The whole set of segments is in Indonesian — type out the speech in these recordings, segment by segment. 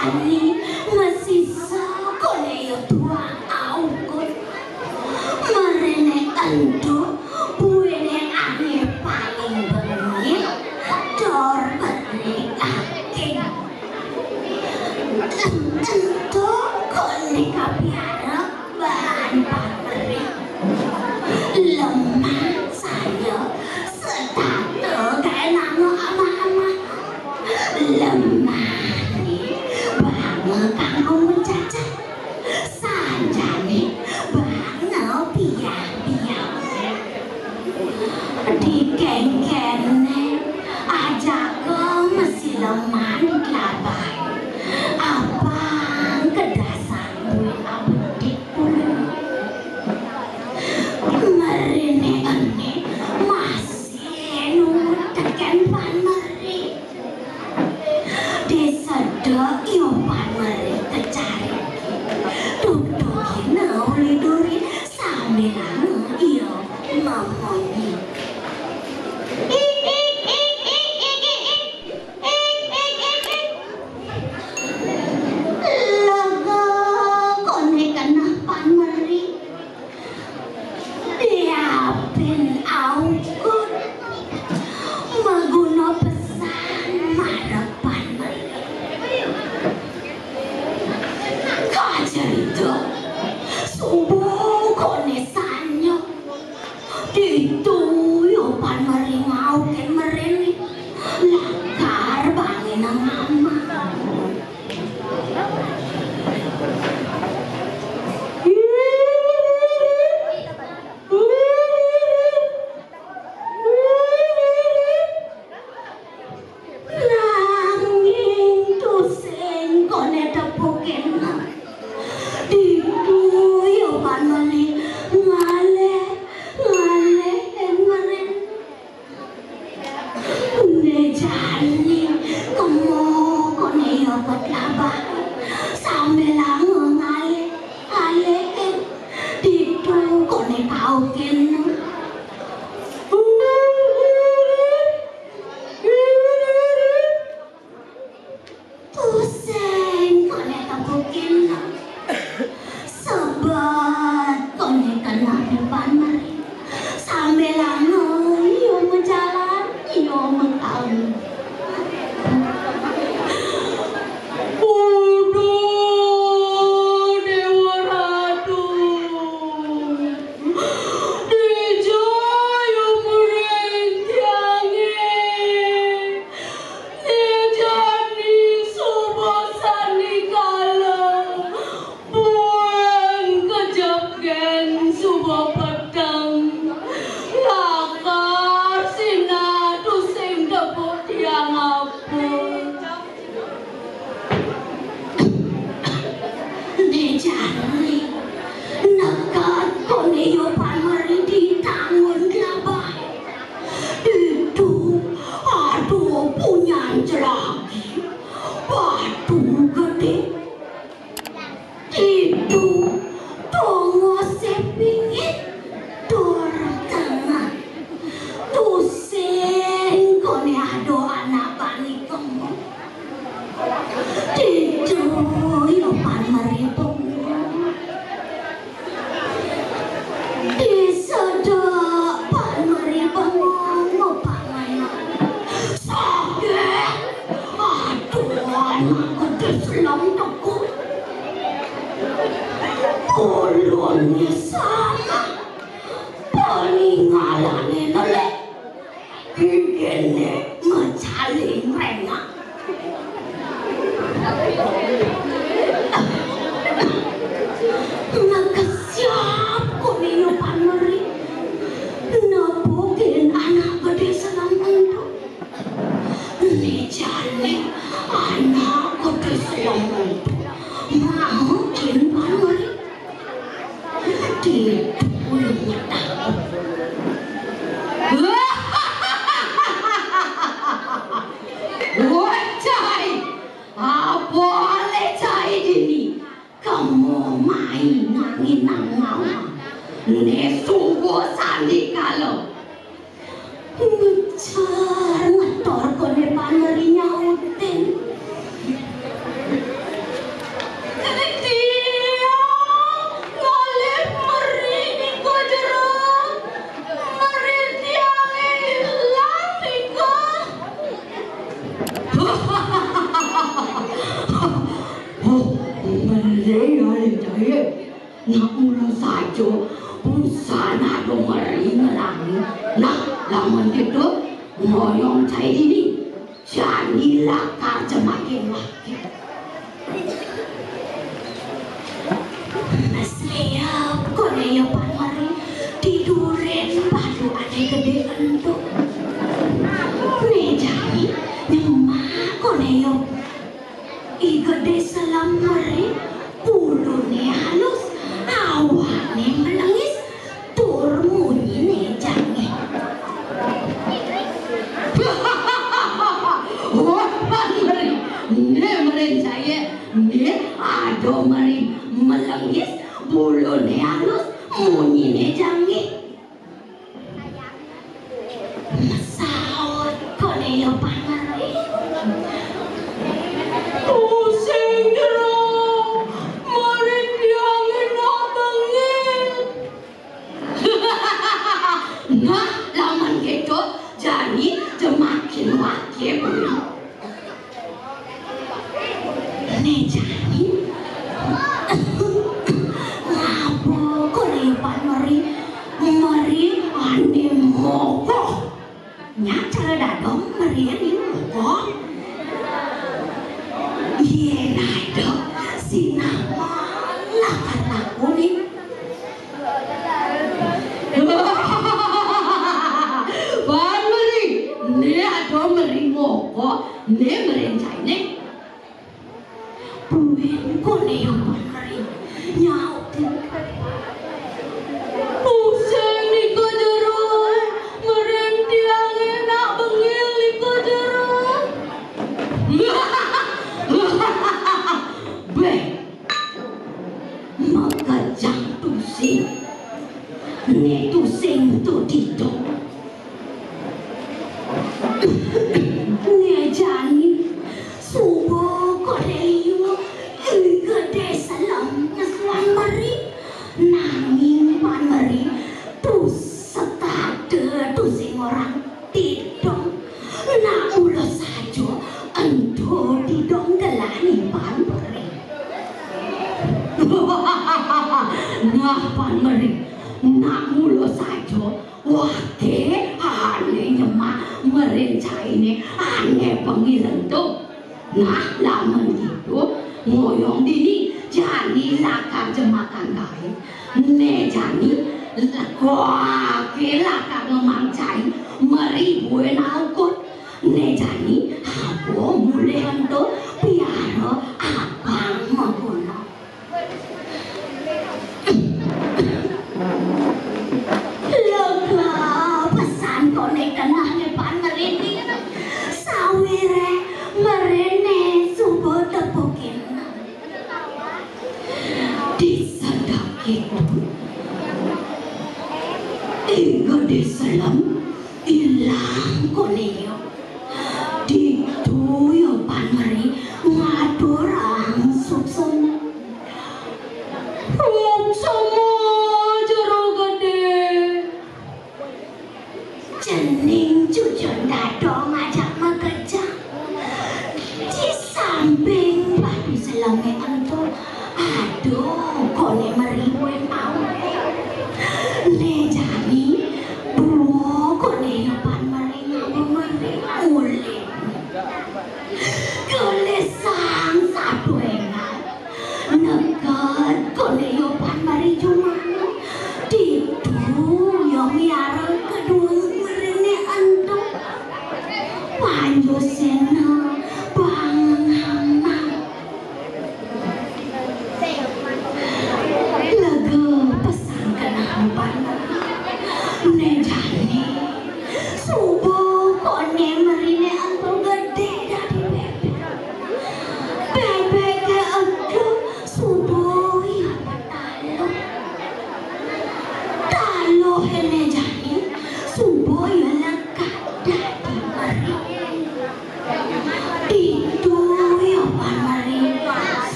jani masisa kone yo tuang aukut marene endo buene ane paling bengil dor beri aking endo kone kapiara bahan pameri lemah saya setata kayak nama ama-ama lemah kamu mencacat sanjane bangau biang-biang di geng-gengnya ajak ke mesti lemah kelabai abang ke dasar duit abedik pula merene ene masih nunggu tekan panmeri desa dok yo panmeri kecari duduk nauli duri sambil iyo memonyi laga kone kena panmeri diapin aukut maguna pesan marapan kajarito subuh konesannya dituyo panmeri mau ken mereni lakar bangin mama nanging tusing kone tepukin dituyo panmeri ngale meren nejani kamu kone yo ketlabah sambil ngale ditu kone kaukin pusing kone tepukin sebat kone kena depan mari sambil yo menjalan yo mengkawi Dewa Ratu Dijaya merentiange Nejani subasani kala Buen kejapken subah pedang Lakar sinadu sing debut tiang apun Nejani nekat kone yo panmeri ditanggung kelabah itu aduh punya lagi batu gede itu tongo sepingit dor tengah tusing kone ado anak bani kamu itu yo panmeri disedek panmeri bengong pangaina sakit aduh anakku diselam tekuk kolonnya sama peninggalannya nelek gini ngecaling rengak Nakasiap kone yo panmeri nepukin anak gede selam endo nejane anak gede selam endo maukin panmeri dituyo takut wajai boleh cai dini kamu main nangin nangau nesu bosan di kalau ngejar ngetor kone panmeri nyautin nak mula saja busana dong meringelangi. Nah, laman itu ngoyong cai ini jadi lakar semakin lagi. Saya koneyo pamari tidurin batu ane gede entuk. Nejani nyemak koneyo I gede selam mari bulunya halus awane melengis tur munyi nejani. Wah mari ne meren saya ne ado mari melengis bulunya halus munyi nejani. Masaot koneyo pamari pusing jerong marin yang enak bengil. Nah laman gitu jadi semakin wakil pulang. Nih jadi ngapa koneyo pamari mari ane mogok nyata dadong mari ane mogok. Iya nado si nama lakan aku nih. Ban meri, ne ado meri moko, ne merencai ne. Buin koneyo ban meri nyautin. Pusing nih kejeroy, merentiang enak bengil nih kejeroy. Beh, maka jang tusing, ne tusing tu dito. Ne jani, subuh koneyo, gede salam nasuan mari, nanging pan mari, tus setade tusing orang tidong, nak ulos saja, ento tidong gelani pan mari. Nah pan meri nak mulu saja wake ane nyemak merencai ne ane pengilen tuh. Nah laman gitu ngoyong dini jani lakar jemakan gaib ne jani wake lakar ngemancai meri buen aukut ne jani abo mulehan tuh piara abang menggunakan. Lega pesan konek tengah depan merindi sawire merene subuh tepukin disedakiku ego diselam ilang koneyo dituyo pan meri ngadorang suksum semua jeruk gede jening cucun dadong ajak bekerja di samping batu selangnya entu aduh kone meribuen awe ne jani buo kone yopan meri ngomeri ulin gelesang satu engat nekat kone yopan mari jumano ditu yang miara kedua merene antu panjo sena banghama lega pesan kenang panah ne jani subuh kone merine antu gede dari bebek ke aku subuh ya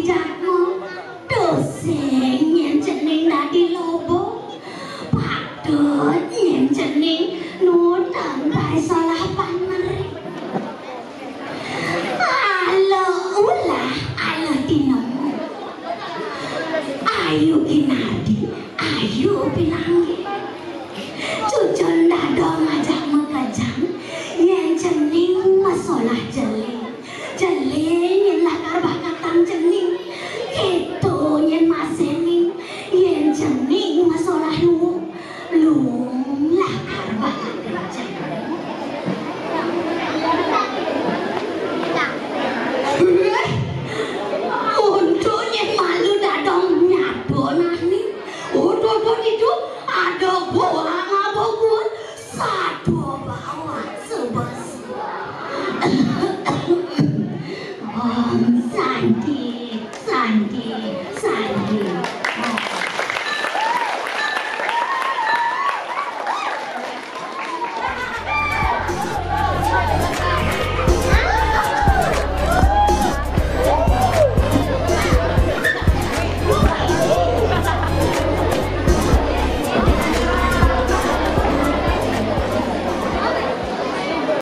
Rijal